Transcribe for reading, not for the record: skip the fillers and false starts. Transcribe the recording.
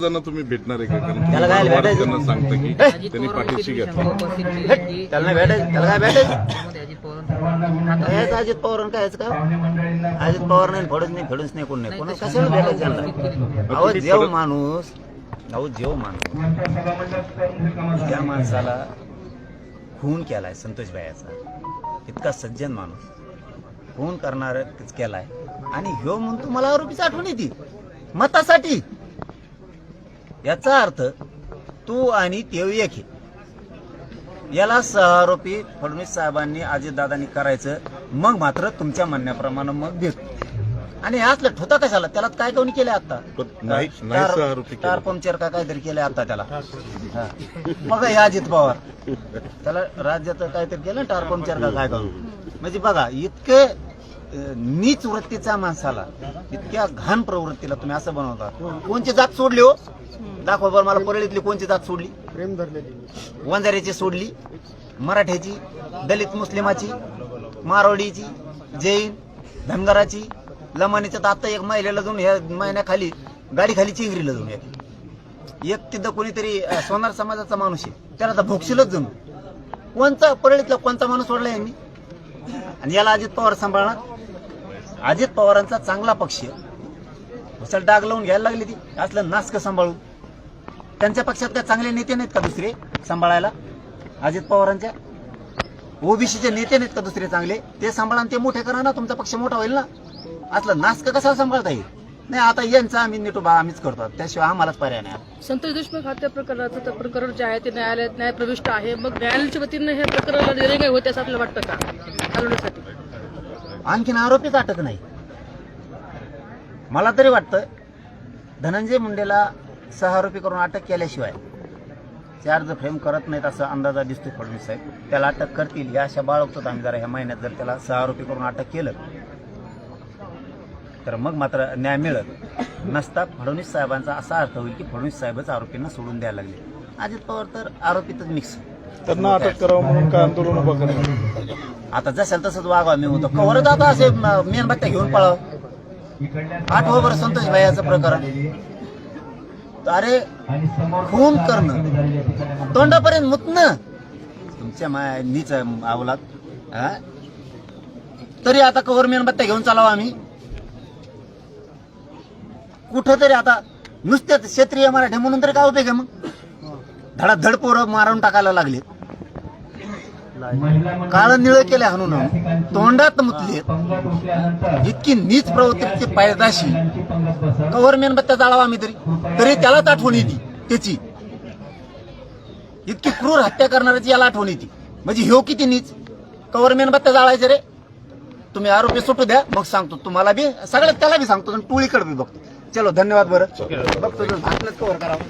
जण तुम्ही भेटणार आहे का? त्याला काय कारण भेटायचं? त्यांना सांगता की त्यांनी पाठीशी घेतली. त्याला नाही भेटायचं, त्याला काय भेटायचं? अजित पवार काय का अजित पवार नाही फडूच नाही कोण नाही कोणा कशाला भेटायचं त्यांना? अहो जेव माणूस त्या माणसाला खून केलाय संतोष भाईचा, इतका सज्जन माणूस खून करणार केलाय आणि ह्यो म्हणतो मला आरोपीची आठवण येते मतासाठी. याचा अर्थ तू आणि ते एक आहे. याला सहआरोपी फडणवीस साहेबांनी अजितदादांनी करायचं, मग मात्र तुमच्या म्हणण्याप्रमाणे मग भेट. आणि असलं ठोता कशाला? त्याला काय कोणी केलं आता? नाही सहआरोपी केलं. स्टार पंक्चर का काहीतरी केलं आता त्याला. बघा हे अजित पवार त्याला राज्यात काहीतरी केलं स्टार पंक्चर का काय करून. म्हणजे बघा इतके नीच वृत्तीचा माणसाला, इतक्या घाण प्रवृत्तीला तुम्ही असं बनवता. कोणची जात सोडली हो? दाखवा बरं मला. परळीतली कोणची जात सोडली? प्रेम धरलेली वंजाऱ्याची सोडली, मराठ्याची, दलित मुस्लिमाची, मारवाडीची, जैन, धनगराची, लमानीच्या. तर आता एक महिलेला जाऊन ह्या महिन्याखाली गाडी खाली चिंगरीला जाऊन एक तिथं कोणीतरी सोनार समाजाचा माणूस आहे, त्याला आता भोगशीलच जाऊन. कोणता परळीतला कोणता माणूस सोडला यांनी? आणि याला अजित पवार सांभाळणार. अजित पवारांचा चांगला पक्ष चल डाग लावून घ्यायला लागली ती. असलं नासक सांभाळून. त्यांच्या पक्षात काय चांगले नेते नाहीत का दुसरे सांभाळायला? अजित पवारांच्या ओबीसीचे नेते नाहीत का दुसरे चांगले? ते सांभाळा आणि ते मोठे करा ना, तुमचा पक्ष मोठा होईल ना. असलं नासक कसा सांभाळता येईल? नाही आता यांचा आम्ही नेटोबा आम्हीच करतो, त्याशिवाय आम्हालाच पर्याय नाही. संतोष देशमुख हत्या प्रकरणाचं प्रकरण जे आहे ते न्यायालयात न्यायप्रविष्ट आहे. मग न्यायालयाच्या वतीनं हे प्रकरणाला निर्णय होते असं आपल्याला वाटतं का चालवण्यासाठी? आणखीन आरोपीच अटक नाही. मला तरी वाटतं धनंजय मुंडेला सहआरोपी करून अटक केल्याशिवाय चार्ज फ्रेम करत नाहीत असं अंदाजा दिसतो फडणवीस साहेब. त्याला अटक करतील या आशा बाळगतो आम्ही जरा ह्या महिन्यात. जर त्याला सहआरोपी करून अटक केलं तर मग मात्र न्याय मिळत नसता. फडणवीस साहेबांचा असा अर्थ होईल की फडणवीस साहेबच आरोपींना सोडून द्यायला लागले. अजित पवार तर आरोपीतच मिक्स. त्यांना अटक करावं म्हणून काय आंदोलन उभं करणार? आता जशाल तसंच वागावं मी होतो. कवरच आता असे मेणबत्त्या घेऊन पळावं. आठवं बरं संतोष भाईचं प्रकरण. अरे खून करणं, तोंडापर्यंत मुतणं तुमच्या नीच अवलाद. तरी आता कवर मेणबत्त्या घेऊन चालावं आम्ही कुठं तरी. आता नुसते क्षेत्रीय मराठी म्हणून तरी काय उपयोग आहे? मग धडाधड पोरं मारून टाकायला लागले, काळ निळ केले हाणून, तोंडात मुतले. इतकी नीच प्रवृत्तीची पायदाशी कवर मेणबत्त्या जाळावा आम्ही तरी त्यालाच आठवण येते त्याची. इतकी क्रूर हत्या करणाऱ्याची याला आठवण येते. म्हणजे ह्यो किती नीच. कवर मेणबत्त्या जाळायचे रे. तुम्ही आरोपी सुटू द्या, मग सांगतो तुम्हाला बी, सगळ्यात त्याला बी सांगतो, टोळीकडे बी बघतो. चलो धन्यवाद. बरं बघतो कवर करावं.